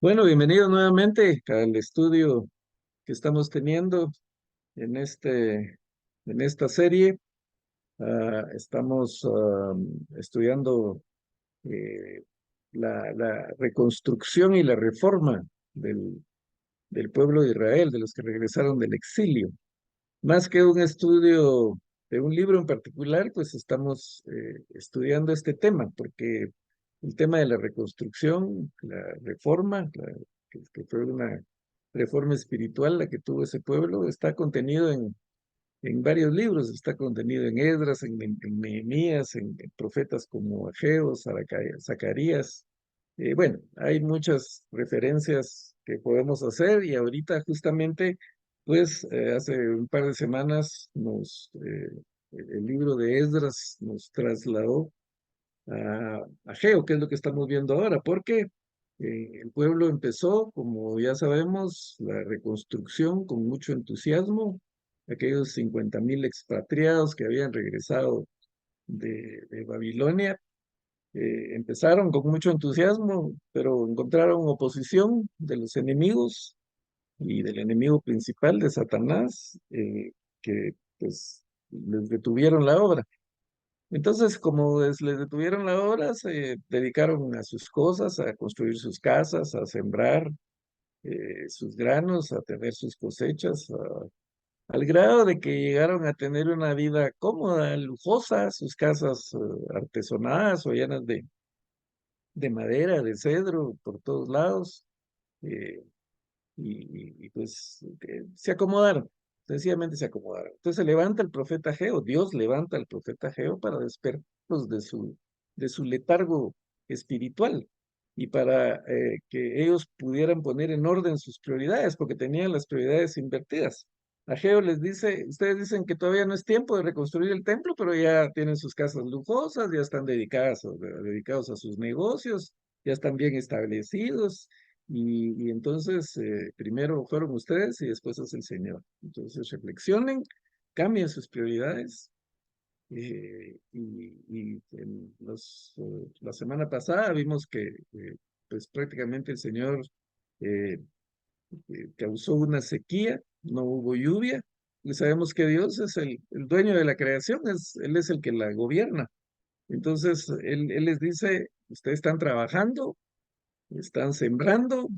Bueno, bienvenido nuevamente al estudio que estamos teniendo en en esta serie. Estamos estudiando eh, la reconstrucción y la reforma del pueblo de Israel, de los que regresaron del exilio. Más que un estudio de un libro en particular, pues estamos estudiando este tema, porque el tema de la reconstrucción, la reforma, que fue una reforma espiritual la que tuvo ese pueblo, está contenido en varios libros, está contenido en Esdras, en Nehemías, en profetas como Ageo, Zacarías. Bueno, hay muchas referencias que podemos hacer y ahorita justamente, pues hace un par de semanas el libro de Esdras nos trasladó a Ageo, que es lo que estamos viendo ahora, porque el pueblo empezó, como ya sabemos, la reconstrucción con mucho entusiasmo. Aquellos 50,000 expatriados que habían regresado de Babilonia empezaron con mucho entusiasmo, pero encontraron oposición de los enemigos y del enemigo principal de Satanás, que pues les detuvieron la obra. Entonces, como les detuvieron la obra, se dedicaron a sus cosas, a construir sus casas, a sembrar sus granos, a tener sus cosechas, al grado de que llegaron a tener una vida cómoda, lujosa, sus casas artesonadas o llenas de madera, de cedro, por todos lados, eh, pues se acomodaron, sencillamente se acomodaron. Entonces se levanta el profeta Geo, Dios levanta al profeta Geo para despertarlos de su letargo espiritual y para que ellos pudieran poner en orden sus prioridades, porque tenían las prioridades invertidas. Ageo les dice, ustedes dicen que todavía no es tiempo de reconstruir el templo, pero ya tienen sus casas lujosas, ya están dedicados a sus negocios, ya están bien establecidos, y entonces, primero fueron ustedes y después es el Señor. Entonces, reflexionen, cambien sus prioridades. La semana pasada vimos que, pues prácticamente el Señor eh, causó una sequía, no hubo lluvia, y sabemos que Dios es el dueño de la creación, Él es el que la gobierna. Entonces, Él les dice, ustedes están trabajando, están sembrando,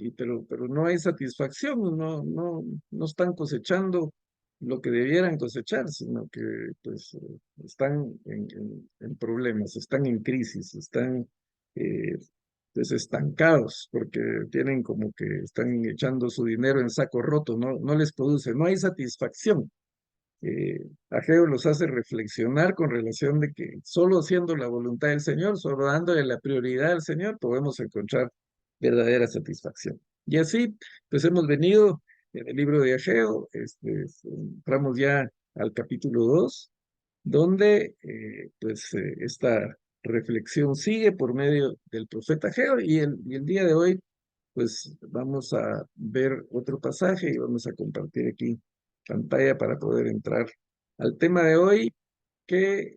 pero no hay satisfacción, no están cosechando lo que debieran cosechar, sino que pues están en problemas, están en crisis, están eh, pues estancados, porque tienen como que están echando su dinero en saco roto, no les produce, no hay satisfacción. Ageo los hace reflexionar con relación de que solo haciendo la voluntad del Señor, solo dándole la prioridad al Señor, podemos encontrar verdadera satisfacción. Y así, pues hemos venido en el libro de Ageo, entramos ya al capítulo 2, donde esta reflexión sigue por medio del profeta Ageo, y el día de hoy, pues vamos a ver otro pasaje y vamos a compartir aquí pantalla para poder entrar al tema de hoy, que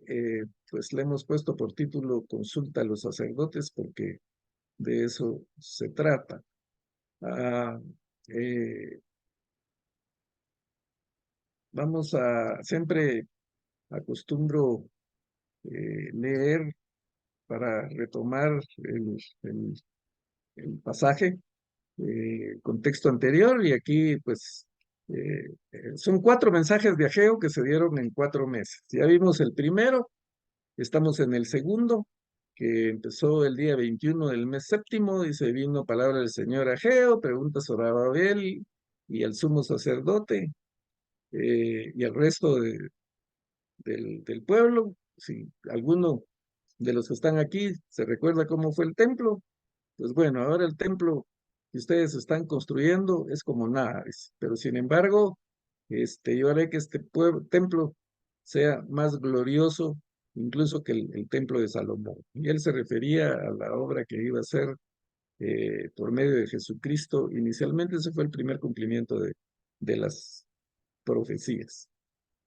pues le hemos puesto por título Consulta a los sacerdotes, porque de eso se trata. Ah, eh, siempre acostumbro leer para retomar el pasaje, contexto anterior, y aquí pues son 4 mensajes de Ageo que se dieron en 4 meses. Ya vimos el primero, estamos en el segundo, que empezó el día 21 del mes séptimo, dice, vino palabra del Señor a Ageo, pregunta sobre Babel y el sumo sacerdote y el resto del pueblo. Si alguno de los que están aquí se recuerda cómo fue el templo, pues bueno, ahora el templo que ustedes están construyendo es como nada, pero sin embargo, yo haré que este templo sea más glorioso incluso que el templo de Salomón. Y él se refería a la obra que iba a hacer por medio de Jesucristo. Inicialmente ese fue el primer cumplimiento de las profecías.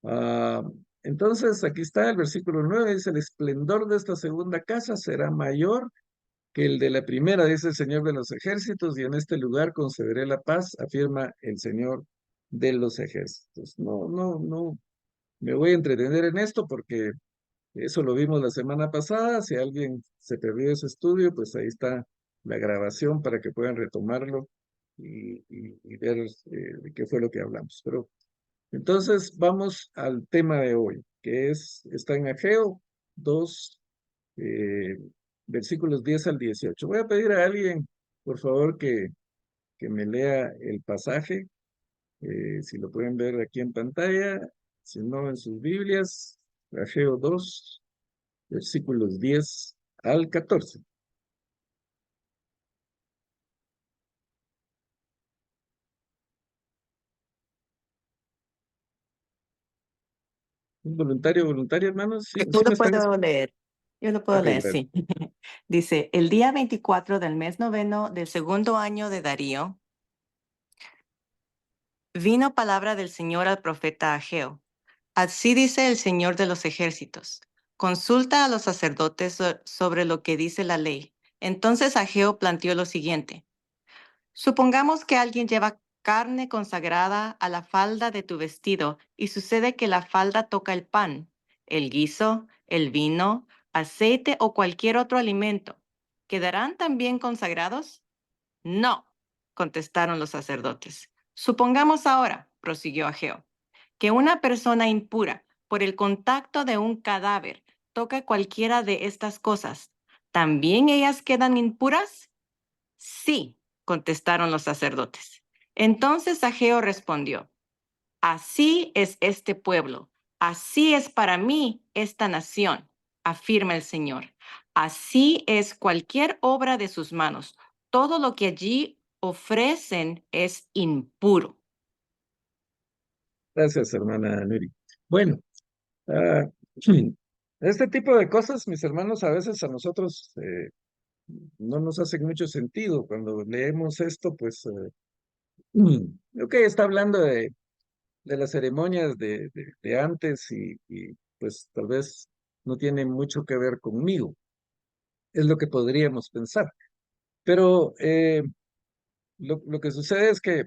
Ah, entonces, aquí está el versículo 9, dice, el esplendor de esta segunda casa será mayor que el de la primera, dice el Señor de los ejércitos, y en este lugar concederé la paz, afirma el Señor de los ejércitos. No me voy a entretener en esto porque eso lo vimos la semana pasada. Si alguien se perdió ese estudio, pues ahí está la grabación para que puedan retomarlo y ver de qué fue lo que hablamos. Pero entonces vamos al tema de hoy, que está en Ageo 2, eh, versículos 10 al 18. Voy a pedir a alguien, por favor, que me lea el pasaje, si lo pueden ver aquí en pantalla, si no en sus Biblias, Ageo 2, versículos 10 al 14. ¿Un voluntario, voluntaria, hermanos? ¿Sí, Yo sí me lo están puedo leer. Yo lo puedo Ok, leer, gracias. sí. Dice, el día 24 del mes noveno del segundo año de Darío, vino palabra del Señor al profeta Ageo. Así dice el Señor de los ejércitos. Consulta a los sacerdotes sobre lo que dice la ley. Entonces Ageo planteó lo siguiente. Supongamos que alguien lleva carne consagrada a la falda de tu vestido y sucede que la falda toca el pan, el guiso, el vino, aceite o cualquier otro alimento. ¿Quedarán también consagrados? No, contestaron los sacerdotes. Supongamos ahora, prosiguió Ageo, que una persona impura, por el contacto de un cadáver, toca cualquiera de estas cosas. ¿También ellas quedan impuras? Sí, contestaron los sacerdotes. Entonces Ageo respondió, así es este pueblo, así es para mí esta nación, afirma el Señor. Así es cualquier obra de sus manos. Todo lo que allí ofrecen es impuro. Gracias, hermana Nuri. Bueno, ah, este tipo de cosas, mis hermanos, a veces a nosotros no nos hacen mucho sentido. Cuando leemos esto, pues, ok, está hablando de las ceremonias de antes y pues tal vez no tiene mucho que ver conmigo. Es lo que podríamos pensar. Pero lo que sucede es que,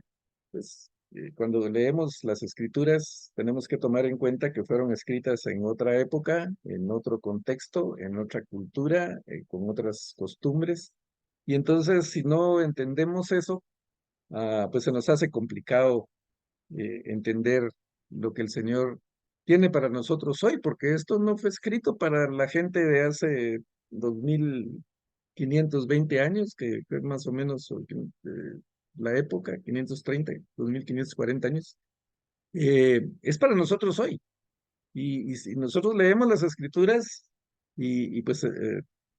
pues, cuando leemos las escrituras, tenemos que tomar en cuenta que fueron escritas en otra época, en otro contexto, en otra cultura, con otras costumbres. Y entonces, si no entendemos eso, pues se nos hace complicado entender lo que el Señor tiene para nosotros hoy, porque esto no fue escrito para la gente de hace 2520 años, que es más o menos la época, 530, 2540 años. Es para nosotros hoy. Y si nosotros leemos las escrituras pues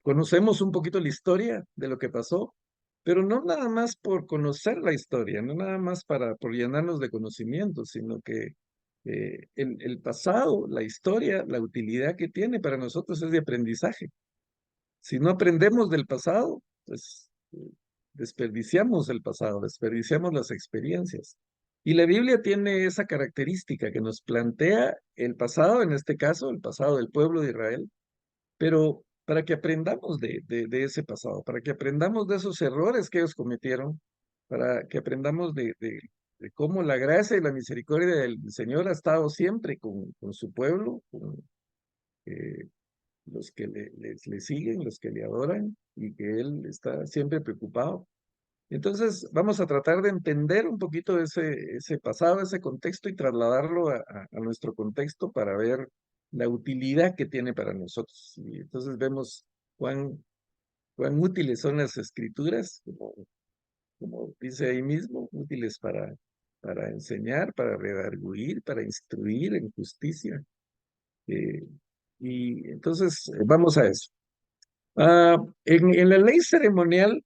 conocemos un poquito la historia de lo que pasó, pero no nada más por conocer la historia, no nada más por llenarnos de conocimiento, sino que el pasado, la historia, la utilidad que tiene para nosotros es de aprendizaje. Si no aprendemos del pasado, pues desperdiciamos el pasado, desperdiciamos las experiencias. Y la Biblia tiene esa característica que nos plantea el pasado, en este caso, el pasado del pueblo de Israel, pero para que aprendamos de ese pasado, para que aprendamos de esos errores que ellos cometieron, para que aprendamos de cómo la gracia y la misericordia del Señor ha estado siempre con su pueblo, con eh, los que le siguen, los que le adoran y que Él está siempre preocupado. Entonces, vamos a tratar de entender un poquito ese pasado, ese contexto y trasladarlo a nuestro contexto para ver la utilidad que tiene para nosotros. Y entonces vemos cuán útiles son las escrituras, como dice ahí mismo, útiles para enseñar, para redarguir, para instruir en justicia. Eh, y entonces, vamos a eso. En la ley ceremonial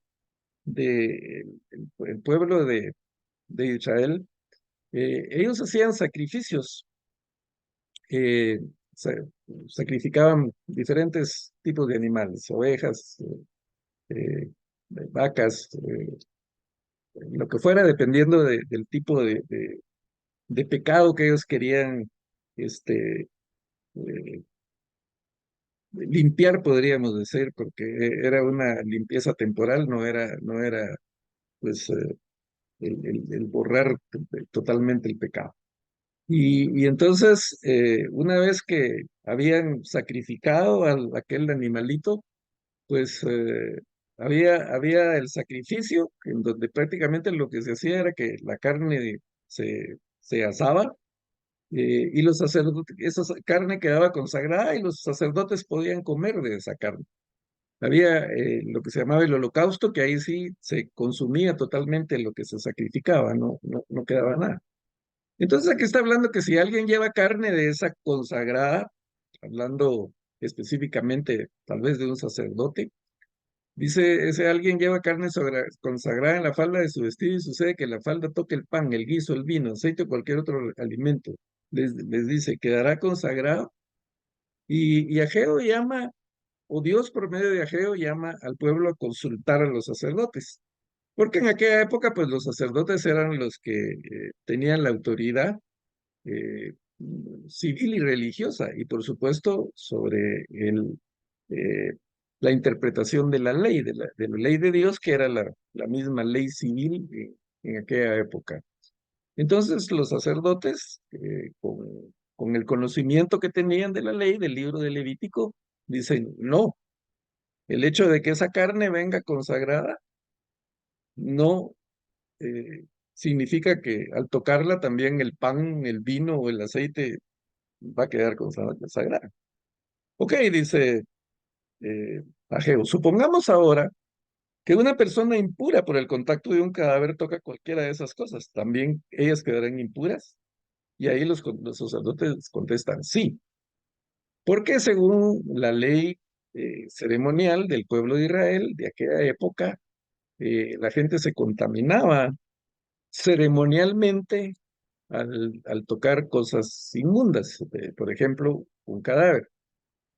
del pueblo de Israel, ellos hacían sacrificios, eh, sa- sacrificaban diferentes tipos de animales, ovejas, vacas, lo que fuera, dependiendo del tipo de pecado que ellos querían este, eh, limpiar, podríamos decir, porque era una limpieza temporal, no era pues el borrar totalmente el pecado. Y entonces, una vez que habían sacrificado a aquel animalito, pues había el sacrificio, en donde prácticamente lo que se hacía era que la carne se asaba, y los sacerdotes, esa carne quedaba consagrada y los sacerdotes podían comer de esa carne. Había lo que se llamaba el holocausto, que ahí sí se consumía totalmente lo que se sacrificaba, no quedaba nada. Entonces aquí está hablando que si alguien lleva carne de esa consagrada, hablando específicamente tal vez de un sacerdote, dice, ese alguien lleva carne consagrada en la falda de su vestido y sucede que la falda toque el pan, el guiso, el vino, aceite o cualquier otro alimento. Les dice, quedará consagrado. Y Ageo llama, o Dios por medio de Ageo llama al pueblo a consultar a los sacerdotes. Porque en aquella época, pues los sacerdotes eran los que tenían la autoridad eh, civil y religiosa, y por supuesto sobre eh, la interpretación de la ley, de la ley de Dios, que era la misma ley civil en aquella época. Entonces los sacerdotes, con el conocimiento que tenían de la ley, del libro de Levítico, dicen, no, el hecho de que esa carne venga consagrada no significa que al tocarla también el pan, el vino o el aceite va a quedar consagrada. Ok, dice Ageo, supongamos ahora que una persona impura por el contacto de un cadáver toca cualquiera de esas cosas, ¿también ellas quedarán impuras? Y ahí los sacerdotes contestan sí, porque según la ley ceremonial del pueblo de Israel de aquella época, la gente se contaminaba ceremonialmente al tocar cosas inmundas, por ejemplo, un cadáver.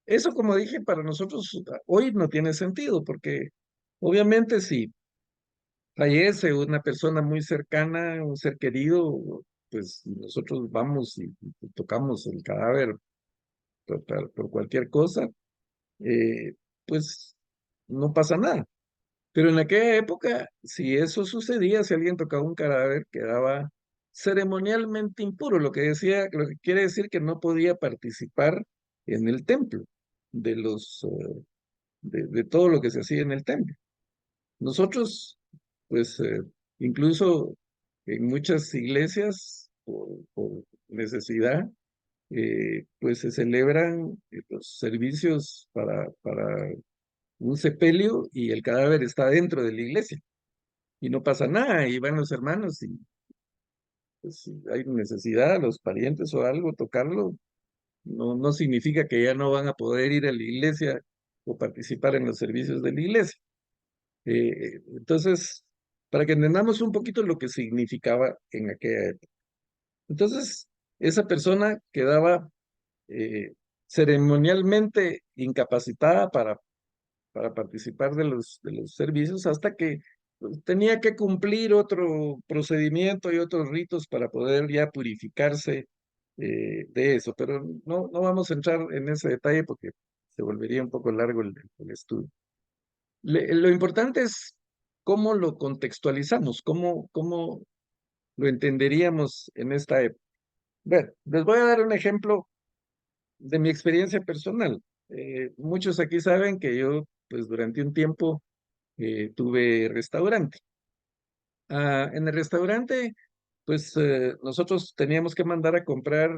Eso, como dije, para nosotros hoy no tiene sentido, porque obviamente si fallece una persona muy cercana, un ser querido, pues nosotros vamos y tocamos el cadáver por cualquier cosa, eh, pues no pasa nada. Pero en aquella época, si eso sucedía, si alguien tocaba un cadáver, quedaba ceremonialmente impuro, lo que quiere decir que no podía participar en el templo de de todo lo que se hacía en el templo. Nosotros, pues, incluso en muchas iglesias, por necesidad, pues se celebran los servicios para un sepelio y el cadáver está dentro de la iglesia y no pasa nada, y van los hermanos y pues, si hay necesidad, los parientes o algo, tocarlo, no significa que ya no van a poder ir a la iglesia o participar en los servicios de la iglesia. Entonces, para que entendamos un poquito lo que significaba en aquella época. Entonces, esa persona quedaba ceremonialmente incapacitada para participar de los servicios hasta que pues, tenía que cumplir otro procedimiento y otros ritos para poder ya purificarse de eso. Pero no vamos a entrar en ese detalle porque se volvería un poco largo el estudio. Lo importante es cómo lo contextualizamos, cómo lo entenderíamos en esta época. Bueno, les voy a dar un ejemplo de mi experiencia personal. Muchos aquí saben que yo, pues durante un tiempo, tuve restaurante. En el restaurante, pues nosotros teníamos que mandar a comprar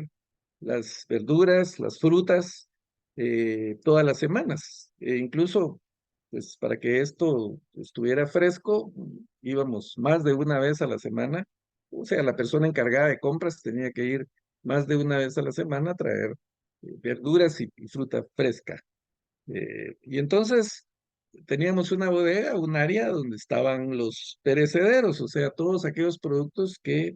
las verduras, las frutas, todas las semanas. Incluso, pues para que esto estuviera fresco, íbamos más de una vez a la semana. O sea, la persona encargada de compras tenía que ir más de una vez a la semana a traer verduras y fruta fresca. Y entonces teníamos una bodega, un área donde estaban los perecederos, o sea, todos aquellos productos que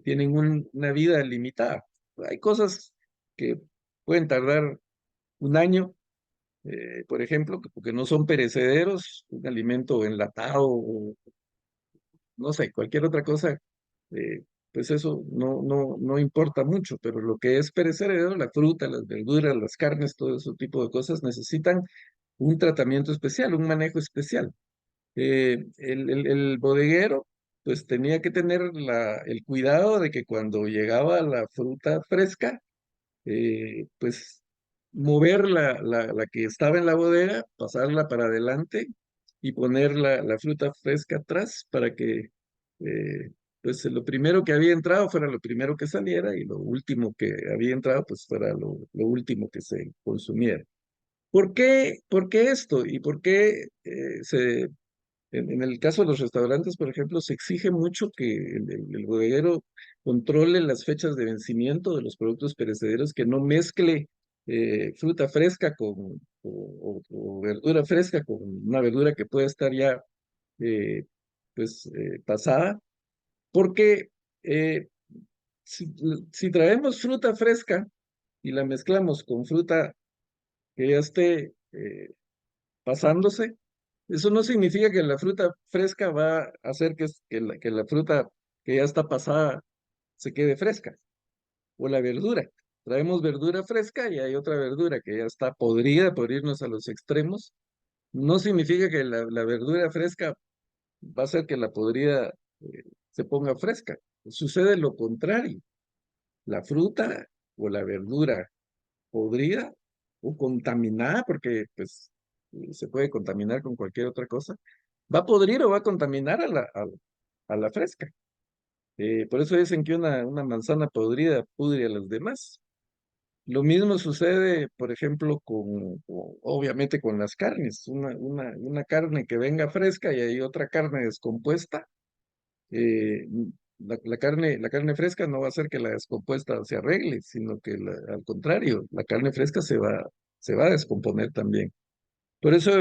tienen una vida limitada. Hay cosas que pueden tardar un año, por ejemplo, porque no son perecederos, un alimento enlatado o no sé, cualquier otra cosa pues eso no importa mucho, pero lo que es perecedero, la fruta, las verduras, las carnes, todo ese tipo de cosas necesitan un tratamiento especial, un manejo especial. El bodeguero, pues tenía que tener el cuidado de que cuando llegaba la fruta fresca, pues mover la que estaba en la bodega, pasarla para adelante y poner la fruta fresca atrás para que eh, pues lo primero que había entrado fuera lo primero que saliera y lo último que había entrado pues fuera lo último que se consumiera. ¿Por qué esto? ¿Y por qué en el caso de los restaurantes, por ejemplo, se exige mucho que el bodeguero controle las fechas de vencimiento de los productos perecederos, que no mezcle fruta fresca o verdura fresca con una verdura que pueda estar ya eh, pasada? Porque eh, si, si traemos fruta fresca y la mezclamos con fruta que ya esté pasándose, eso no significa que la fruta fresca va a hacer que la fruta que ya está pasada se quede fresca, o la verdura. Traemos verdura fresca y hay otra verdura que ya está podrida por irnos a los extremos. No significa que la verdura fresca va a hacer que la podrida se ponga fresca. Sucede lo contrario. La fruta o la verdura podrida o contaminada, porque pues se puede contaminar con cualquier otra cosa, va a podrir o va a contaminar a la fresca. Por eso dicen que una manzana podrida pudre a las demás. Lo mismo sucede, por ejemplo, obviamente con las carnes. Una carne que venga fresca y hay otra carne descompuesta, eh, la carne fresca no va a hacer que la descompuesta se arregle, sino que al contrario, la carne fresca se va a descomponer también. Por eso,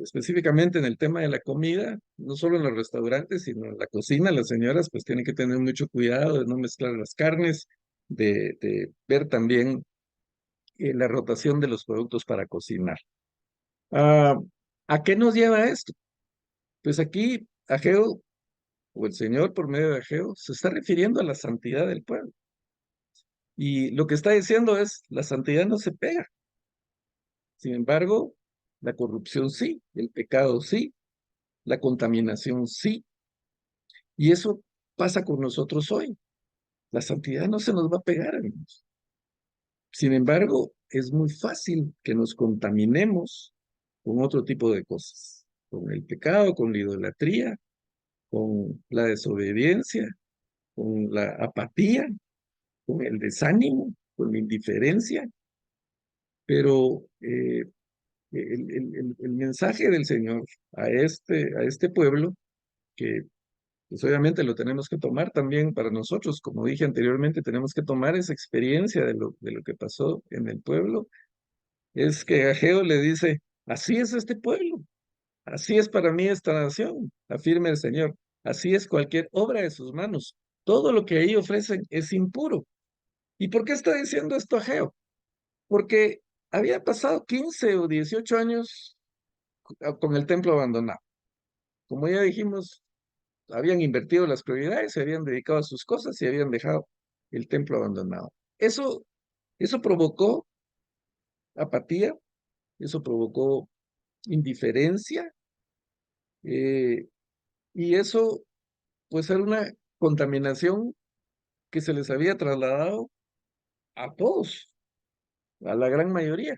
específicamente en el tema de la comida, no solo en los restaurantes, sino en la cocina, las señoras pues tienen que tener mucho cuidado de no mezclar las carnes, de ver también la rotación de los productos para cocinar. Ah, ¿A qué nos lleva esto? Pues aquí Ageo, o el Señor por medio de Ageo, se está refiriendo a la santidad del pueblo. Y lo que está diciendo es, la santidad no se pega. Sin embargo, la corrupción sí, el pecado sí, la contaminación sí. Y eso pasa con nosotros hoy. La santidad no se nos va a pegar, amigos. Sin embargo, es muy fácil que nos contaminemos con otro tipo de cosas, con el pecado, con la idolatría, con la desobediencia, con la apatía, con el desánimo, con la indiferencia. Pero el mensaje del Señor a este pueblo, que pues obviamente lo tenemos que tomar también para nosotros. Como dije anteriormente, tenemos que tomar esa experiencia de lo que pasó en el pueblo. Es que Ageo le dice, así es este pueblo, así es para mí esta nación, afirma el Señor. Así es cualquier obra de sus manos. Todo lo que ahí ofrecen es impuro. ¿Y por qué está diciendo esto Ageo? Porque había pasado 15 o 18 años con el templo abandonado. Como ya dijimos, habían invertido las prioridades, se habían dedicado a sus cosas y habían dejado el templo abandonado. Eso provocó apatía, eso provocó indiferencia, eh, y eso pues era una contaminación que se les había trasladado a todos, a la gran mayoría.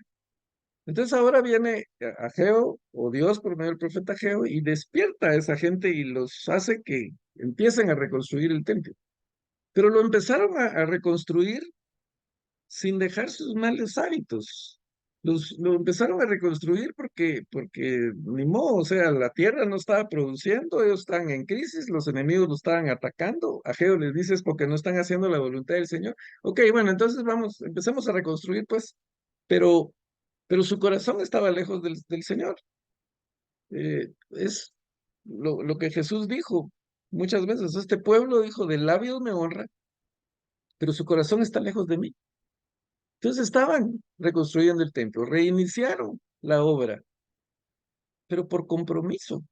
Entonces ahora viene Ageo o Dios por medio del profeta Ageo y despierta a esa gente y los hace que empiecen a reconstruir el templo. Pero lo empezaron a reconstruir sin dejar sus malos hábitos. Lo empezaron a reconstruir porque ni modo, o sea, la tierra no estaba produciendo, ellos estaban en crisis, los enemigos lo estaban atacando. Ageo les dice es porque no están haciendo la voluntad del Señor. Ok, bueno, entonces vamos, empecemos a reconstruir, pues, pero, pero su corazón estaba lejos del Señor. Es lo que Jesús dijo muchas veces, este pueblo dijo, de labios me honra, pero su corazón está lejos de mí. Entonces estaban reconstruyendo el templo, reiniciaron la obra, pero por compromiso,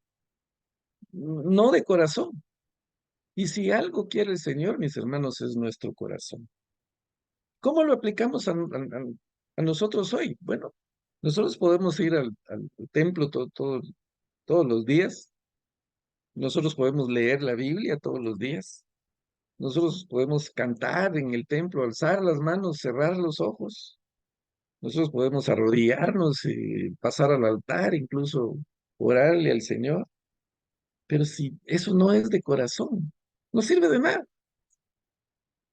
no de corazón. Y si algo quiere el Señor, mis hermanos, es nuestro corazón. ¿Cómo lo aplicamos a nosotros hoy? Bueno, nosotros podemos ir al templo todos los días. Nosotros podemos leer la Biblia todos los días. Nosotros podemos cantar en el templo, alzar las manos, cerrar los ojos. Nosotros podemos arrodillarnos y pasar al altar, incluso orarle al Señor. Pero si eso no es de corazón, no sirve de nada.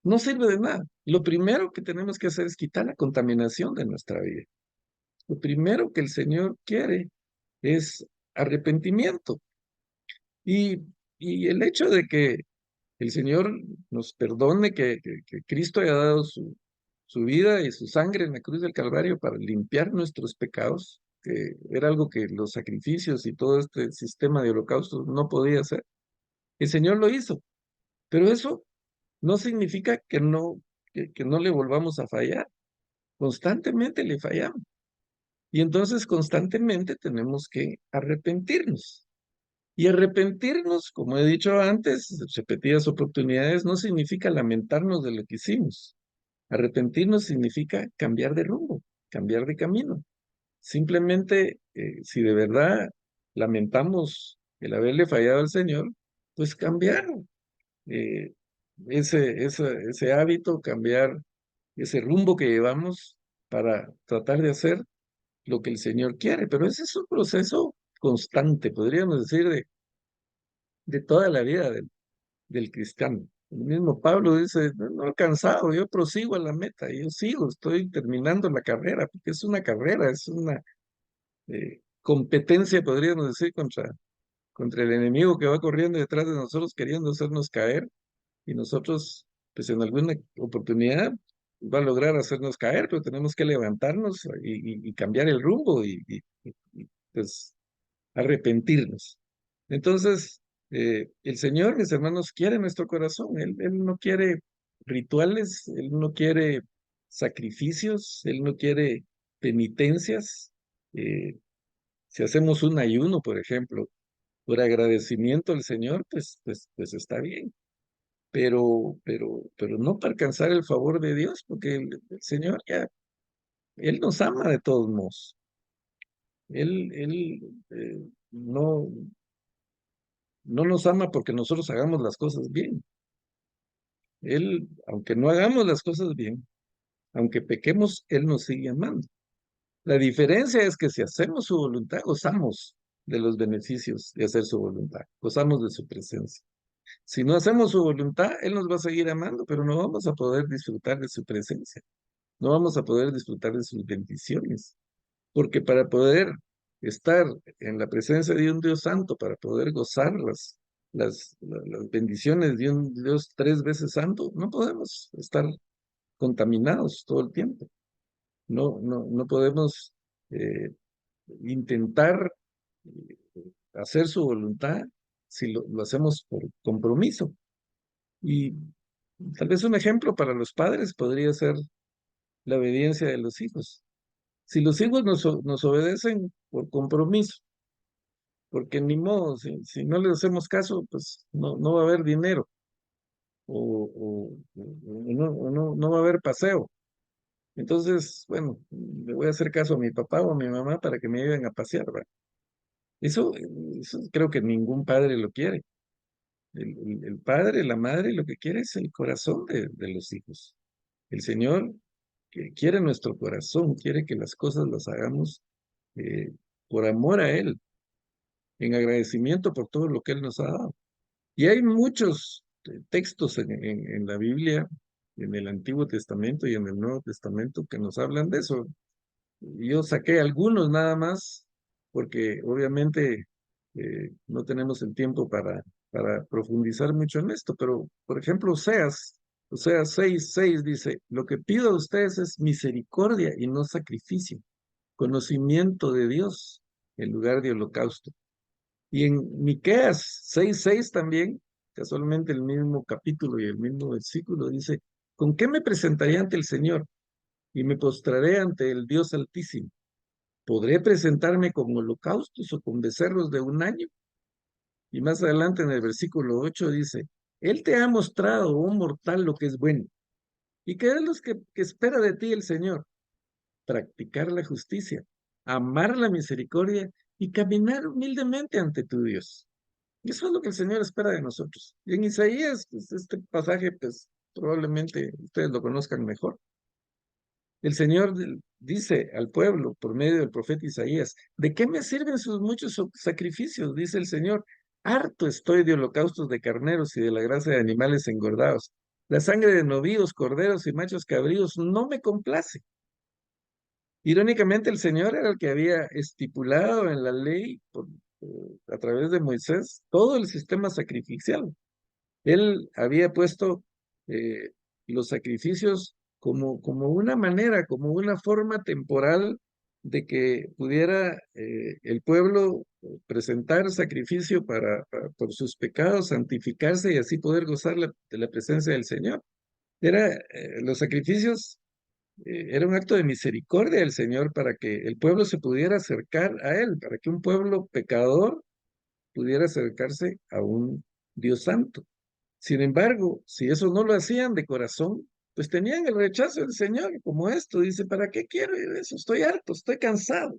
No sirve de nada. Lo primero que tenemos que hacer es quitar la contaminación de nuestra vida. Lo primero que el Señor quiere es arrepentimiento. Y, y el hecho de que el Señor nos perdone, que Cristo haya dado su vida y su sangre en la cruz del Calvario para limpiar nuestros pecados, que era algo que los sacrificios y todo este sistema de holocaustos no podía hacer. El Señor lo hizo, pero eso no significa que no le volvamos a fallar. Constantemente le fallamos. Y entonces constantemente tenemos que arrepentirnos. Y arrepentirnos, como he dicho antes, repetidas oportunidades, no significa lamentarnos de lo que hicimos. Arrepentirnos significa cambiar de rumbo, cambiar de camino. Simplemente, si de verdad lamentamos el haberle fallado al Señor, pues cambiar eh, ese hábito, cambiar ese rumbo que llevamos para tratar de hacer lo que el Señor quiere. Pero ese es un proceso constante, podríamos decir, de toda la vida del cristiano. El mismo Pablo dice, no he cansado, yo prosigo a la meta, yo sigo, estoy terminando la carrera, porque es una carrera, es una competencia, podríamos decir, contra el enemigo que va corriendo detrás de nosotros queriendo hacernos caer, y nosotros, pues en alguna oportunidad va a lograr hacernos caer, pero tenemos que levantarnos y cambiar el rumbo pues arrepentirnos. Entonces, el Señor, mis hermanos, quiere nuestro corazón. Él no quiere rituales, Él no quiere sacrificios, Él no quiere penitencias. Eh, si hacemos un ayuno, por ejemplo, por agradecimiento al Señor, pues está bien. Pero no para alcanzar el favor de Dios, porque el Señor ya, Él nos ama de todos modos. Él no nos ama porque nosotros hagamos las cosas bien. Él, aunque no hagamos las cosas bien, aunque pequemos, Él nos sigue amando. La diferencia es que si hacemos su voluntad, gozamos de los beneficios de hacer su voluntad, gozamos de su presencia. Si no hacemos su voluntad, Él nos va a seguir amando, pero no vamos a poder disfrutar de su presencia, no vamos a poder disfrutar de sus bendiciones, porque para poder estar en la presencia de un Dios santo, para poder gozar las bendiciones de un Dios tres veces santo, no podemos estar contaminados todo el tiempo. No podemos eh, intentar hacer su voluntad si lo hacemos por compromiso. Y tal vez un ejemplo para los padres podría ser la obediencia de los hijos. Si los hijos nos obedecen por compromiso, porque ni modo, si no les hacemos caso, pues no va a haber dinero o no va a haber paseo. Entonces, bueno, le voy a hacer caso a mi papá o a mi mamá para que me lleven a pasear, ¿verdad? Eso creo que ningún padre lo quiere. El padre, la madre, lo que quiere es el corazón de los hijos. El Señor que quiere nuestro corazón, quiere que las cosas las hagamos eh, por amor a Él, en agradecimiento por todo lo que Él nos ha dado. Y hay muchos textos en la Biblia, en el Antiguo Testamento y en el Nuevo Testamento que nos hablan de eso. Yo saqué algunos nada más, porque obviamente no tenemos el tiempo para profundizar mucho en esto, pero por ejemplo, Oseas 6:6 dice, lo que pido a ustedes es misericordia y no sacrificio, conocimiento de Dios en lugar de holocausto. Y en Miqueas 6:6 también, casualmente el mismo capítulo y el mismo versículo, dice, ¿con qué me presentaré ante el Señor? Y me postraré ante el Dios Altísimo. ¿Podré presentarme con holocaustos o con becerros de un año? Y más adelante en el versículo 8 dice, Él te ha mostrado, oh mortal, lo que es bueno. ¿Y qué es lo que espera de ti el Señor? Practicar la justicia, amar la misericordia y caminar humildemente ante tu Dios. Y eso es lo que el Señor espera de nosotros. Y en Isaías, pues, este pasaje, pues probablemente ustedes lo conozcan mejor. El Señor dice al pueblo por medio del profeta Isaías, ¿de qué me sirven sus muchos sacrificios? Dice el Señor, harto estoy de holocaustos de carneros y de la grasa de animales engordados. La sangre de novillos, corderos y machos cabríos no me complace. Irónicamente, el Señor era el que había estipulado en la ley, a través de Moisés, todo el sistema sacrificial. Él había puesto eh, los sacrificios como una manera, como una forma temporal de que pudiera el pueblo presentar sacrificio por sus pecados, santificarse y así poder gozar de la presencia del Señor. Los sacrificios era un acto de misericordia del Señor para que el pueblo se pudiera acercar a Él, para que un pueblo pecador pudiera acercarse a un Dios santo. Sin embargo, si eso no lo hacían de corazón, pues tenían el rechazo del Señor, como esto, dice, ¿para qué quiero eso? Estoy harto, estoy cansado.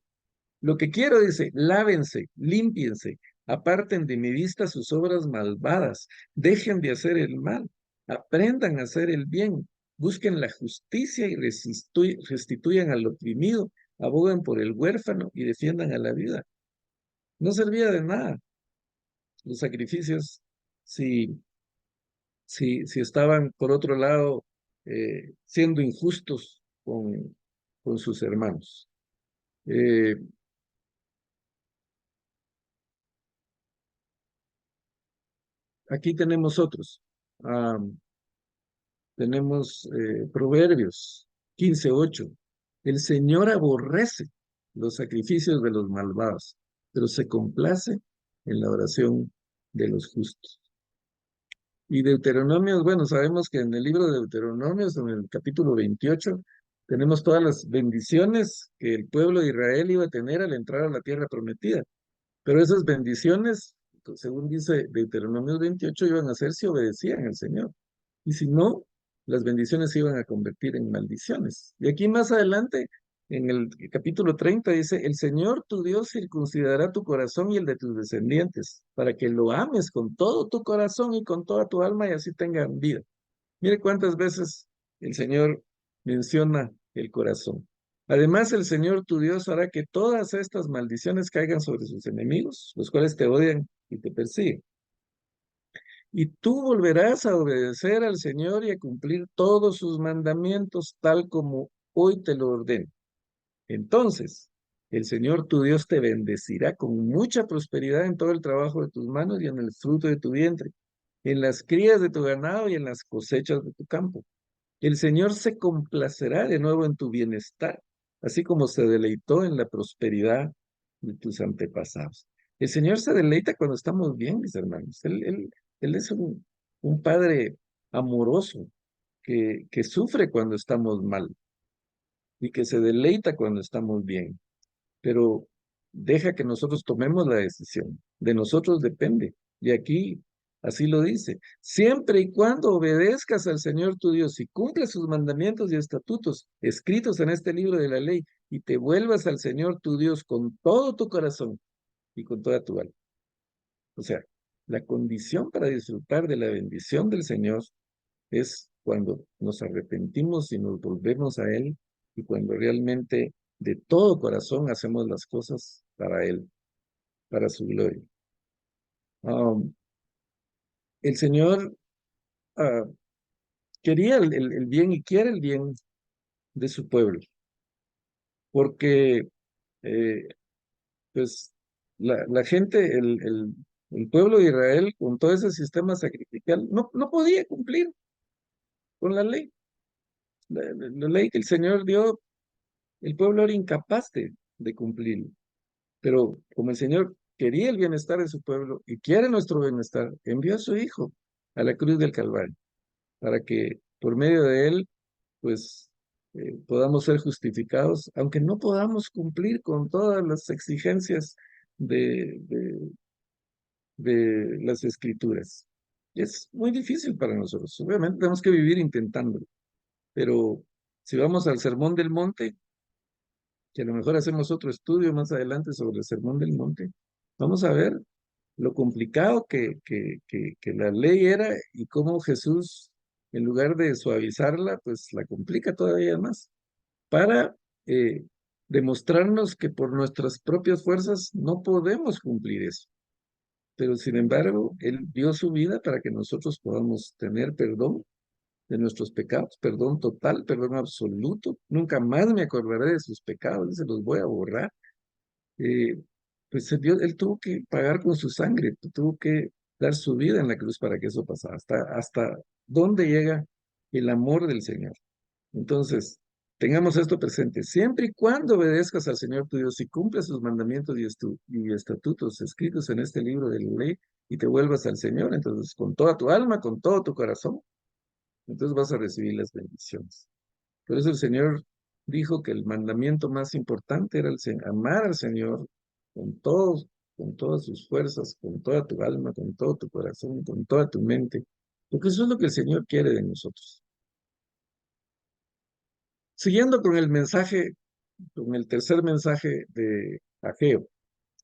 Lo que quiero, dice, lávense, límpiense, aparten de mi vista sus obras malvadas, dejen de hacer el mal, aprendan a hacer el bien, busquen la justicia y restituyan al oprimido, abogan por el huérfano y defiendan a la vida. No servía de nada los sacrificios si si estaban, por otro lado, siendo injustos con sus hermanos. Eh, Aquí tenemos otros. Ah, tenemos Proverbios 15:8. El Señor aborrece los sacrificios de los malvados, pero se complace en la oración de los justos. Y Deuteronomios, bueno, sabemos que en el libro de Deuteronomios, en el capítulo 28, tenemos todas las bendiciones que el pueblo de Israel iba a tener al entrar a la tierra prometida. Pero esas bendiciones, según dice Deuteronomios 28, iban a ser si obedecían al Señor. Y si no, las bendiciones se iban a convertir en maldiciones. Y aquí más adelante, en el capítulo 30, dice, el Señor tu Dios circuncidará tu corazón y el de tus descendientes, para que lo ames con todo tu corazón y con toda tu alma y así tengan vida. Mire cuántas veces el Señor menciona el corazón. Además, el Señor tu Dios hará que todas estas maldiciones caigan sobre sus enemigos, los cuales te odian y te persiguen. Y tú volverás a obedecer al Señor y a cumplir todos sus mandamientos, tal como hoy te lo ordeno. Entonces, el Señor tu Dios te bendecirá con mucha prosperidad en todo el trabajo de tus manos y en el fruto de tu vientre, en las crías de tu ganado y en las cosechas de tu campo. El Señor se complacerá de nuevo en tu bienestar, así como se deleitó en la prosperidad de tus antepasados. El Señor se deleita cuando estamos bien, mis hermanos. Él es un Padre amoroso que sufre cuando estamos mal y que se deleita cuando estamos bien, pero deja que nosotros tomemos la decisión. De nosotros depende. Y aquí así lo dice. Siempre y cuando obedezcas al Señor tu Dios y cumplas sus mandamientos y estatutos escritos en este libro de la ley y te vuelvas al Señor tu Dios con todo tu corazón y con toda tu alma. O sea, la condición para disfrutar de la bendición del Señor es cuando nos arrepentimos y nos volvemos a Él y cuando realmente de todo corazón hacemos las cosas para Él, para su gloria. Um, el Señor ah, quería el bien y quiere el bien de su pueblo, porque eh, pues la gente, el pueblo de Israel, con todo ese sistema sacrificial, no podía cumplir con la ley. La ley que el Señor dio, el pueblo era incapaz de cumplir. Pero como el Señor quería el bienestar de su pueblo y quiere nuestro bienestar, envió a su Hijo a la cruz del Calvario para que por medio de él, pues, podamos ser justificados, aunque no podamos cumplir con todas las exigencias de, de, de las Escrituras. Es muy difícil para nosotros. Obviamente tenemos que vivir intentándolo, pero si vamos al Sermón del Monte, que a lo mejor hacemos otro estudio más adelante sobre el Sermón del Monte, vamos a ver lo complicado que la ley era y cómo Jesús, en lugar de suavizarla, pues la complica todavía más para eh, demostrarnos que por nuestras propias fuerzas no podemos cumplir eso. Pero sin embargo, Él dio su vida para que nosotros podamos tener perdón de nuestros pecados, perdón total, perdón absoluto. Nunca más me acordaré de sus pecados, se los voy a borrar. Eh, pues él tuvo que pagar con su sangre, tuvo que dar su vida en la cruz para que eso pasara. Hasta dónde llega el amor del Señor. Entonces, tengamos esto presente. Siempre y cuando obedezcas al Señor tu Dios y cumples sus mandamientos y estatutos escritos en este libro de la ley y te vuelvas al Señor, entonces con toda tu alma, con todo tu corazón, entonces vas a recibir las bendiciones. Por eso el Señor dijo que el mandamiento más importante era amar al Señor con todos, con todas sus fuerzas, con toda tu alma, con todo tu corazón, con toda tu mente, porque eso es lo que el Señor quiere de nosotros. Siguiendo con el mensaje, con el tercer mensaje de Ageo,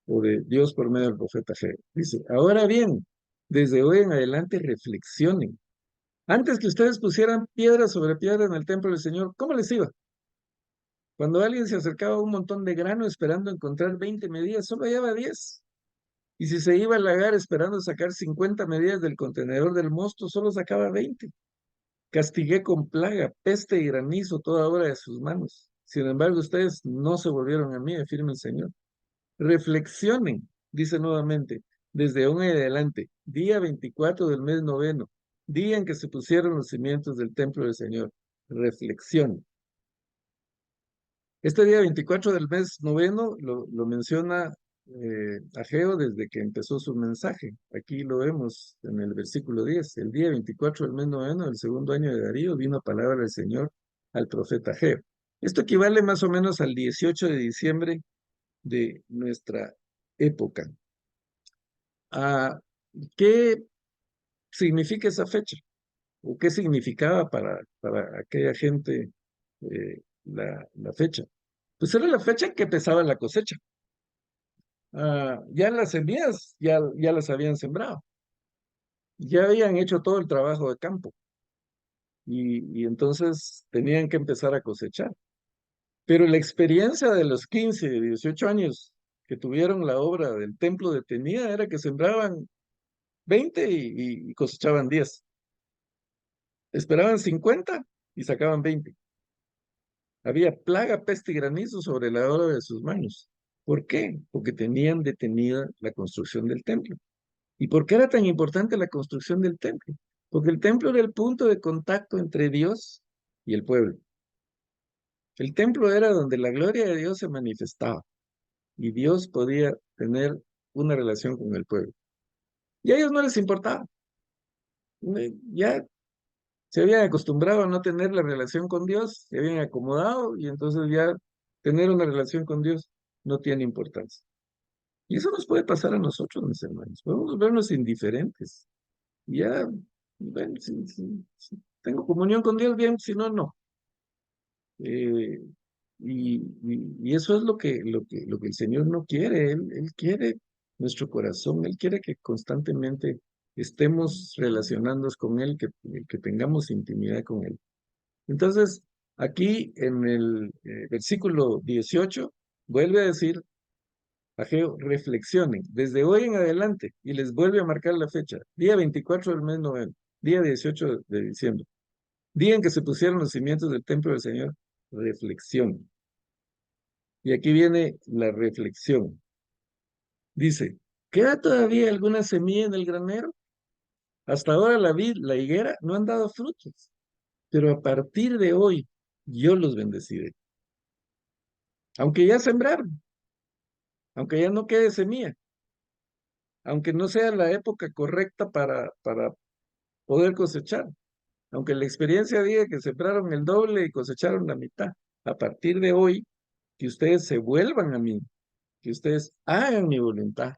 o de Dios por medio del profeta Ageo, dice, ahora bien, desde hoy en adelante reflexionen. Antes que ustedes pusieran piedra sobre piedra en el templo del Señor, ¿cómo les iba? Cuando alguien se acercaba a un montón de grano esperando encontrar 20 medidas, solo hallaba 10. Y si se iba al lagar esperando sacar 50 medidas del contenedor del mosto, solo sacaba 20. Castigué con plaga, peste y granizo toda obra de sus manos. Sin embargo, ustedes no se volvieron a mí, afirma el Señor. Reflexionen, dice nuevamente, desde hoy en adelante, día 24 del mes noveno, día en que se pusieron los cimientos del templo del Señor. Reflexión. Este día 24 del mes noveno lo menciona Ageo desde que empezó su mensaje. Aquí lo vemos en el versículo 10. El día 24 del mes noveno, del segundo año de Darío, vino palabra del Señor al profeta Ageo. Esto equivale más o menos al 18 de diciembre de nuestra época. Ah, ¿qué significa esa fecha? ¿O qué significaba para aquella gente la fecha? Pues era la fecha en que empezaba la cosecha. Ya las semillas ya las habían sembrado, ya habían hecho todo el trabajo de campo y entonces tenían que empezar a cosechar. Pero la experiencia de los 15, 18 años que tuvieron la obra del templo detenida era que sembraban 20 y cosechaban 10. Esperaban 50 y sacaban 20. Había plaga, peste y granizo sobre la obra de sus manos. ¿Por qué? Porque tenían detenida la construcción del templo. ¿Y por qué era tan importante la construcción del templo? Porque el templo era el punto de contacto entre Dios y el pueblo. El templo era donde la gloria de Dios se manifestaba y Dios podía tener una relación con el pueblo. Y a ellos no les importaba. Ya se habían acostumbrado a no tener la relación con Dios, se habían acomodado y entonces ya tener una relación con Dios no tiene importancia. Y eso nos puede pasar a nosotros, mis hermanos. Podemos vernos indiferentes. Ya, bueno, si tengo comunión con Dios, bien, si no, no. Eh, y eso es lo que el Señor no quiere. Él quiere nuestro corazón, Él quiere que constantemente estemos relacionándonos con Él, que tengamos intimidad con Él. Entonces, aquí en el versículo 18, vuelve a decir, Ageo, reflexionen desde hoy en adelante y les vuelve a marcar la fecha, día 24 del mes noveno, día 18 de diciembre, día en que se pusieron los cimientos del templo del Señor, reflexión. Y aquí viene la reflexión. Dice, ¿queda todavía alguna semilla en el granero? Hasta ahora la vid, la higuera, no han dado frutos, pero a partir de hoy yo los bendeciré. Aunque ya sembraron, aunque ya no quede semilla, aunque no sea la época correcta para poder cosechar, aunque la experiencia diga que sembraron el doble y cosecharon la mitad, a partir de hoy, que ustedes se vuelvan a mí, que ustedes hagan mi voluntad,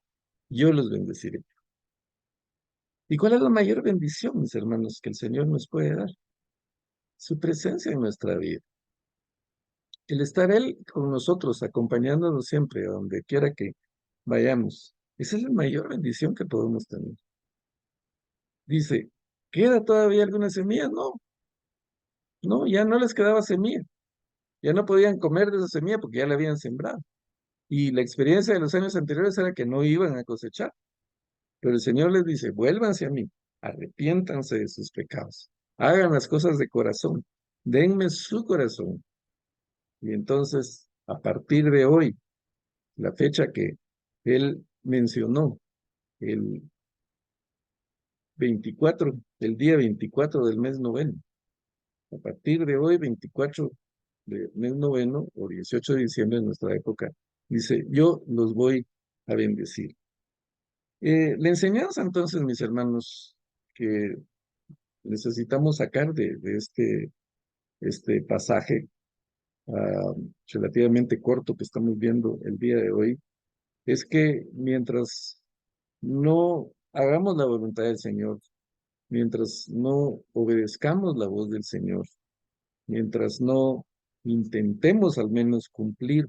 yo los bendeciré. ¿Y cuál es la mayor bendición, mis hermanos, que el Señor nos puede dar? Su presencia en nuestra vida. El estar Él con nosotros, acompañándonos siempre, a donde quiera que vayamos. Esa es la mayor bendición que podemos tener. Dice, ¿queda todavía alguna semilla? No, no, ya no les quedaba semilla. Ya no podían comer de esa semilla porque ya la habían sembrado. Y la experiencia de los años anteriores era que no iban a cosechar. Pero el Señor les dice, vuélvanse a mí, arrepiéntanse de sus pecados, hagan las cosas de corazón, denme su corazón. Y entonces, a partir de hoy, la fecha que Él mencionó, el 24, el día 24 del mes noveno, a partir de hoy, 24 del mes noveno o 18 de diciembre en nuestra época, dice, yo los voy a bendecir. La enseñanza entonces, mis hermanos, que necesitamos sacar de este pasaje relativamente corto que estamos viendo el día de hoy, es que mientras no hagamos la voluntad del Señor, mientras no obedezcamos la voz del Señor, mientras no intentemos al menos cumplir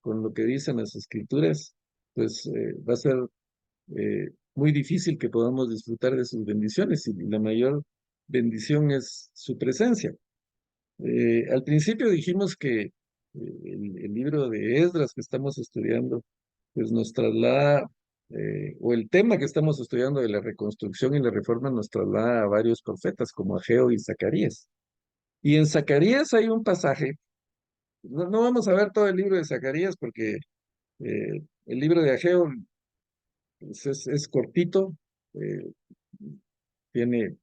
con lo que dicen las Escrituras, pues va a ser muy difícil que podamos disfrutar de sus bendiciones y la mayor bendición es su presencia. Al principio dijimos que el libro de Esdras que estamos estudiando, pues nos traslada, o el tema que estamos estudiando de la reconstrucción y la reforma nos traslada a varios profetas como Ageo y Zacarías. Y en Zacarías hay un pasaje, no vamos a ver todo el libro de Zacarías porque el libro de Ageo pues, es cortito, eh, tiene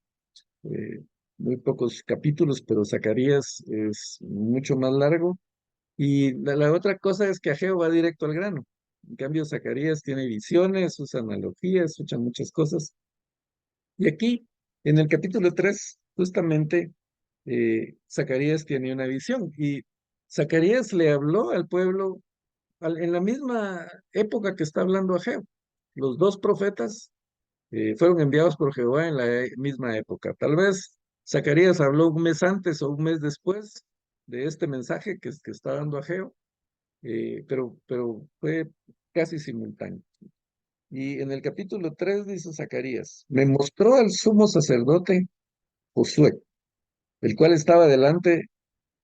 muy pocos capítulos, pero Zacarías es mucho más largo. Y la otra cosa es que Ageo va directo al grano. En cambio, Zacarías tiene visiones, usa analogías, usa muchas cosas. Y aquí, en el capítulo 3 justamente, Zacarías tiene una visión. Y Zacarías le habló al pueblo en la misma época que está hablando Ageo. Los dos profetas fueron enviados por Jehová en la misma época. Tal vez Zacarías habló un mes antes o un mes después de este mensaje que está dando Ageo, pero fue casi simultáneo. Y en el capítulo 3 dice Zacarías, me mostró al sumo sacerdote Josué, el cual estaba delante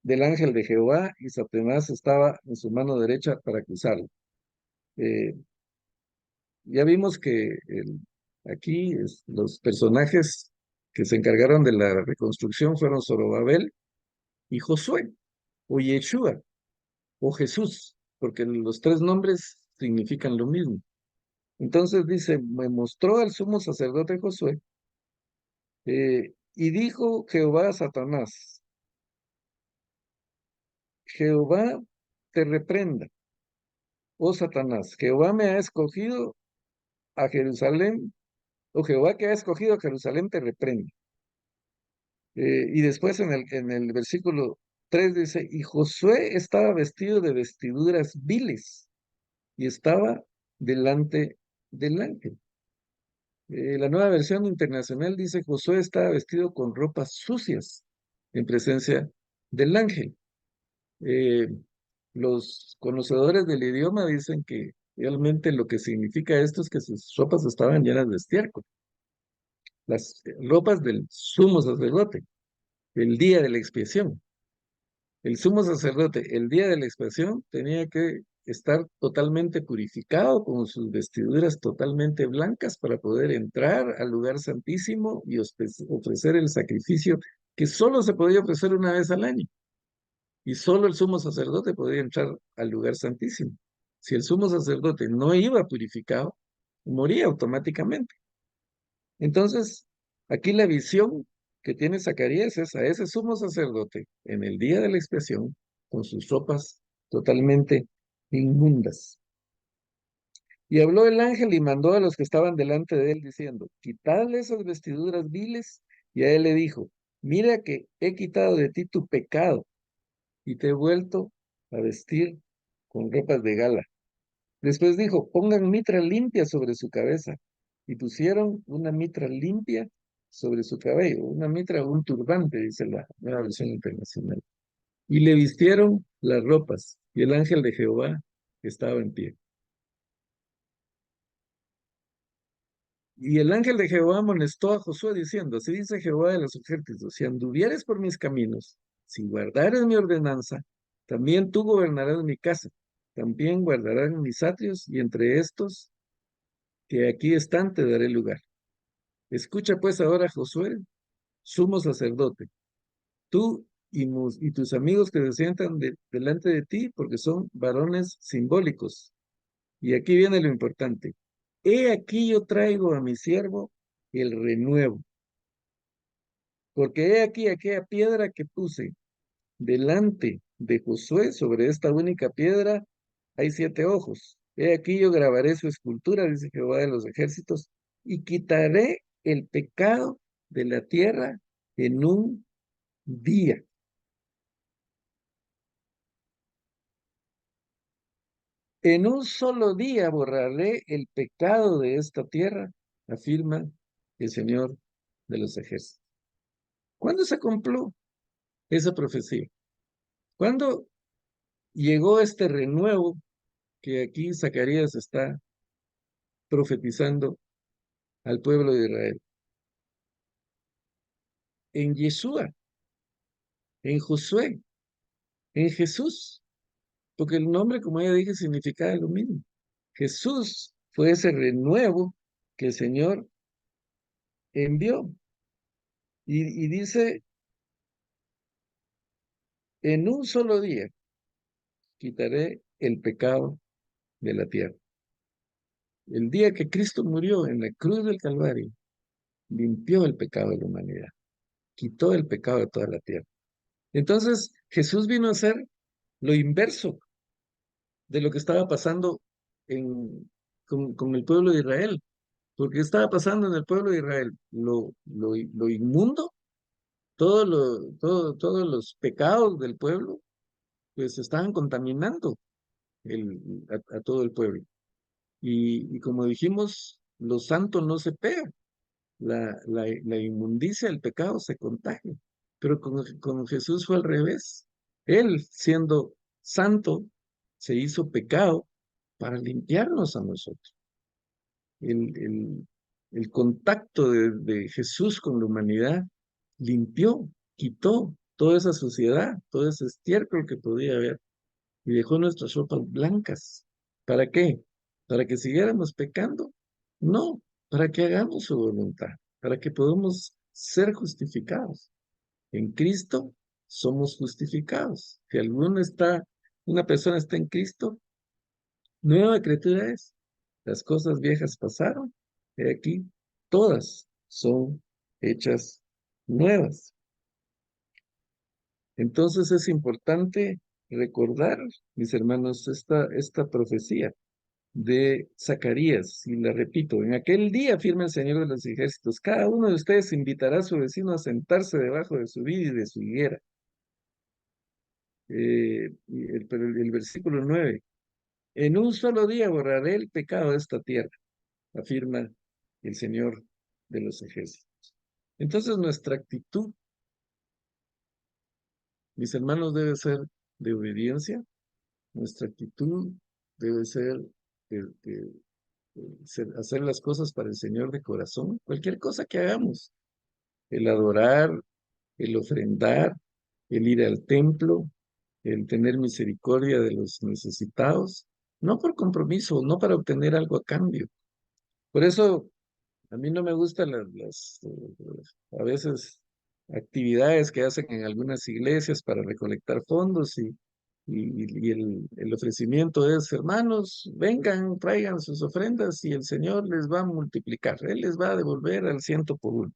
del ángel de Jehová y Satanás estaba en su mano derecha para acusarlo. Eh, ya vimos que aquí los personajes que se encargaron de la reconstrucción fueron Zorobabel y Josué, o Yeshua, o Jesús, porque los tres nombres significan lo mismo. Entonces dice, me mostró al sumo sacerdote Josué, y dijo Jehová a Satanás, Jehová te reprenda, oh Satanás, Jehová me ha escogido a Jerusalén, o Jehová que ha escogido a Jerusalén te reprende. Y después en el versículo 3 dice, y Josué estaba vestido de vestiduras viles y estaba delante del ángel. La nueva versión internacional dice, Josué estaba vestido con ropas sucias en presencia del ángel. Eh, los conocedores del idioma dicen que realmente lo que significa esto es que sus ropas estaban llenas de estiércol. Las ropas del sumo sacerdote, el día de la expiación. El sumo sacerdote, el día de la expiación, tenía que estar totalmente purificado, con sus vestiduras totalmente blancas para poder entrar al lugar santísimo y ofrecer el sacrificio que solo se podía ofrecer una vez al año. Y solo el sumo sacerdote podía entrar al lugar santísimo. Si el sumo sacerdote no iba purificado, moría automáticamente. Entonces, aquí la visión que tiene Zacarías es a ese sumo sacerdote en el día de la expiación con sus ropas totalmente inmundas. Y habló el ángel y mandó a los que estaban delante de él diciendo, quitadle esas vestiduras viles. Y a él le dijo, mira que he quitado de ti tu pecado y te he vuelto a vestir con ropas de gala. Después dijo, pongan mitra limpia sobre su cabeza. y pusieron una mitra limpia sobre su cabello, una mitra o un turbante, dice la nueva versión internacional. Y le vistieron las ropas, y el ángel de Jehová estaba en pie. Y el ángel de Jehová amonestó a Josué diciendo, así dice Jehová de los ejércitos, si anduvieres por mis caminos, si guardares mi ordenanza, también tú gobernarás mi casa, también guardarás mis atrios, y entre estos que aquí están te daré lugar. Escucha pues ahora, Josué, sumo sacerdote, tú y tus amigos que se sientan delante de ti, porque son varones simbólicos. Y aquí viene lo importante. He aquí yo traigo a mi siervo el renuevo, porque he aquí aquella piedra que puse delante de Josué, sobre esta única piedra hay 7 ojos. He aquí yo grabaré su escultura, dice Jehová de los ejércitos, y quitaré el pecado de la tierra en un día. En un solo día borraré el pecado de esta tierra, afirma el Señor de los ejércitos. ¿Cuándo se cumplió esa profecía? ¿Cuándo llegó este renuevo que aquí Zacarías está profetizando al pueblo de Israel? En Yeshua, en Josué, en Jesús, porque el nombre, como ya dije, significaba lo mismo. Jesús fue ese renuevo que el Señor envió. Y dice, en un solo día quitaré el pecado de la tierra. El día que Cristo murió en la cruz del Calvario, limpió el pecado de la humanidad, quitó el pecado de toda la tierra. Entonces, Jesús vino a hacer lo inverso de lo que estaba pasando con el pueblo de Israel. Porque estaba pasando en el pueblo de Israel lo inmundo, todos los pecados del pueblo, pues estaban contaminando a todo el pueblo. Y como dijimos, lo santo no se pega, la inmundicia, el pecado se contagia. Pero con Jesús fue al revés. Él, siendo santo, se hizo pecado para limpiarnos a nosotros. El, el, el contacto de Jesús con la humanidad limpió, quitó toda esa suciedad, todo ese estiércol que podía haber y dejó nuestras ropas blancas. ¿Para qué? ¿Para que siguiéramos pecando? No, para que hagamos su voluntad, para que podamos ser justificados. En Cristo somos justificados. Si una persona está en Cristo, nueva criatura es. Las cosas viejas pasaron, y aquí todas son hechas nuevas. Entonces es importante recordar, mis hermanos, esta profecía de Zacarías, y la repito, en aquel día afirma el Señor de los ejércitos, cada uno de ustedes invitará a su vecino a sentarse debajo de su vid y de su higuera. Pero el versículo 9, en un solo día borraré el pecado de esta tierra, afirma el Señor de los ejércitos. Entonces nuestra actitud, mis hermanos, debe ser de obediencia, nuestra actitud debe ser hacer las cosas para el Señor de corazón, cualquier cosa que hagamos, el adorar, el ofrendar, el ir al templo, el tener misericordia de los necesitados, no por compromiso, no para obtener algo a cambio. Por eso a mí no me gustan a veces actividades que hacen en algunas iglesias para recolectar fondos y el ofrecimiento es, hermanos, vengan, traigan sus ofrendas y el Señor les va a multiplicar, Él les va a devolver al 100 por 1.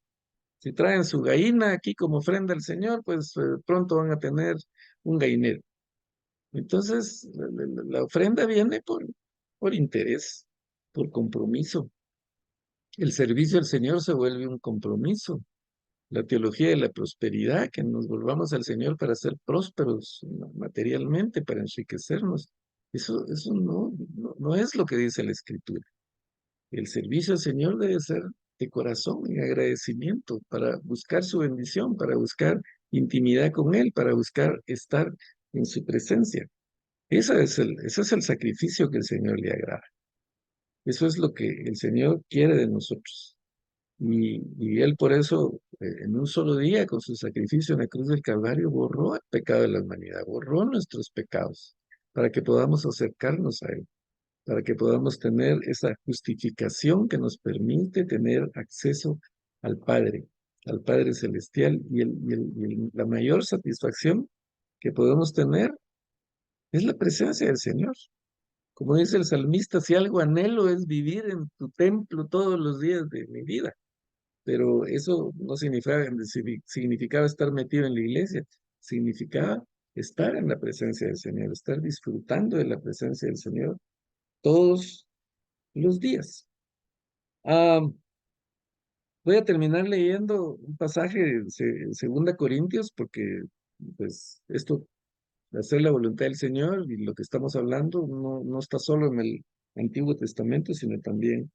Si traen su gallina aquí como ofrenda al Señor, pues pronto van a tener un gallinero. Entonces, la ofrenda viene por interés, por compromiso. El servicio al Señor se vuelve un compromiso. La teología de la prosperidad, que nos volvamos al Señor para ser prósperos materialmente, para enriquecernos. Eso no es lo que dice la Escritura. el servicio al Señor debe ser de corazón, en agradecimiento, para buscar su bendición, para buscar intimidad con Él, para buscar estar en su presencia. Ese es el sacrificio que el Señor le agrada. Eso es lo que el Señor quiere de nosotros. Y Él por eso, en un solo día, con su sacrificio en la cruz del Calvario, borró el pecado de la humanidad, borró nuestros pecados, para que podamos acercarnos a Él, para que podamos tener esa justificación que nos permite tener acceso al Padre Celestial. La mayor satisfacción que podemos tener es la presencia del Señor. Como dice el salmista, si algo anhelo es vivir en tu templo todos los días de mi vida. Pero eso no significaba estar metido en la iglesia, significaba estar en la presencia del Señor, estar disfrutando de la presencia del Señor todos los días. Voy a terminar leyendo un pasaje de 2 Corintios, porque pues esto, hacer la voluntad del Señor y lo que estamos hablando no está solo en el Antiguo Testamento, sino también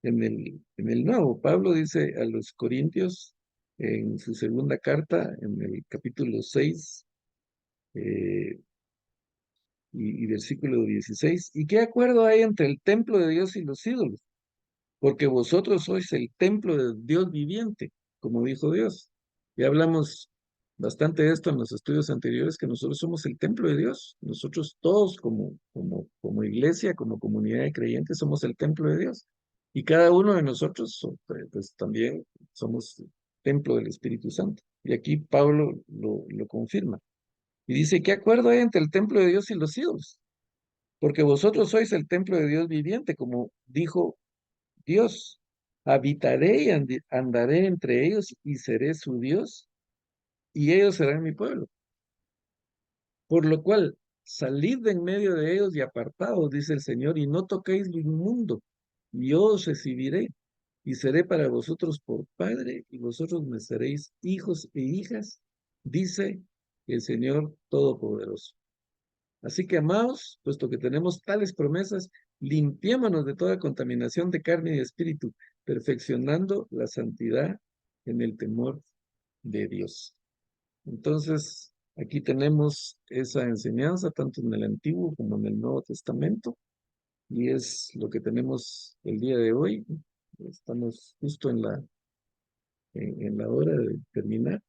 en el Nuevo. Pablo dice a los Corintios en su segunda carta, en el capítulo 6 y versículo 16, ¿y qué acuerdo hay entre el templo de Dios y los ídolos? Porque vosotros sois el templo de Dios viviente, como dijo Dios. Ya hablamos bastante de esto en los estudios anteriores, que nosotros somos el templo de Dios. Nosotros todos como iglesia, como comunidad de creyentes, somos el templo de Dios. Y cada uno de nosotros, pues también somos templo del Espíritu Santo. Y aquí Pablo lo confirma. Y dice, ¿qué acuerdo hay entre el templo de Dios y los ídolos? Porque vosotros sois el templo de Dios viviente, como dijo Dios. Habitaré y andaré entre ellos y seré su Dios, y ellos serán mi pueblo. Por lo cual, salid de en medio de ellos y apartaos, dice el Señor, y no toquéis lo inmundo, y yo os recibiré, y seré para vosotros por Padre, y vosotros me seréis hijos e hijas, dice el Señor Todopoderoso. Así que, amados, puesto que tenemos tales promesas, limpiémonos de toda contaminación de carne y de espíritu, perfeccionando la santidad en el temor de Dios. Entonces, aquí tenemos esa enseñanza, tanto en el Antiguo como en el Nuevo Testamento, y es lo que tenemos el día de hoy. Estamos justo en la hora de terminar,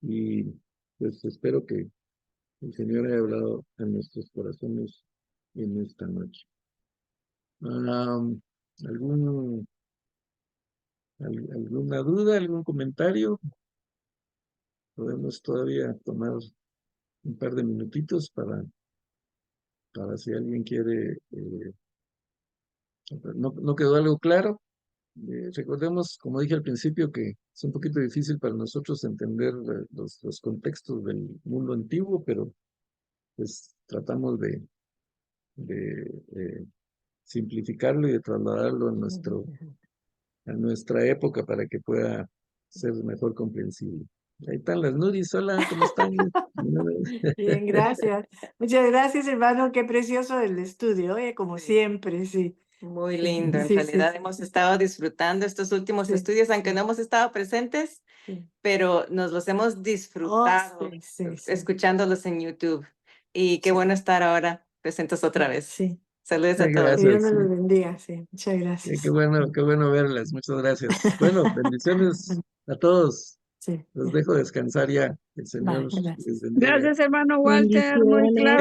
y pues espero que el Señor haya hablado a nuestros corazones en esta noche. ¿Algún, ¿Alguna duda, algún comentario? Podemos todavía tomar un par de minutitos para si alguien quiere. ¿No quedó algo claro? Recordemos, como dije al principio, que es un poquito difícil para nosotros entender los contextos del mundo antiguo, pero pues tratamos de simplificarlo y de trasladarlo a nuestra época para que pueda ser mejor comprensible. Ahí están las Nuris. Hola, ¿cómo están? Bien, gracias. Muchas gracias, hermano. Qué precioso el estudio, como Sí. siempre, sí. Muy Sí, lindo, en sí, realidad sí, hemos estado disfrutando estos últimos sí, estudios, aunque sí, no hemos estado presentes, sí. pero nos los hemos Oh, disfrutado sí, sí, sí. escuchándolos en YouTube. Y qué Sí. bueno estar ahora presentes otra vez. Sí. Saludos a Ay, todos. Que Dios gracias. me Sí. los bendiga, sí. Muchas Qué gracias. bueno verlas. Muchas gracias. Bueno, bendiciones a todos. Sí, Los dejo descansar ya. El Señor va, gracias. les bendiga. Gracias, hermano Walter, muy claro.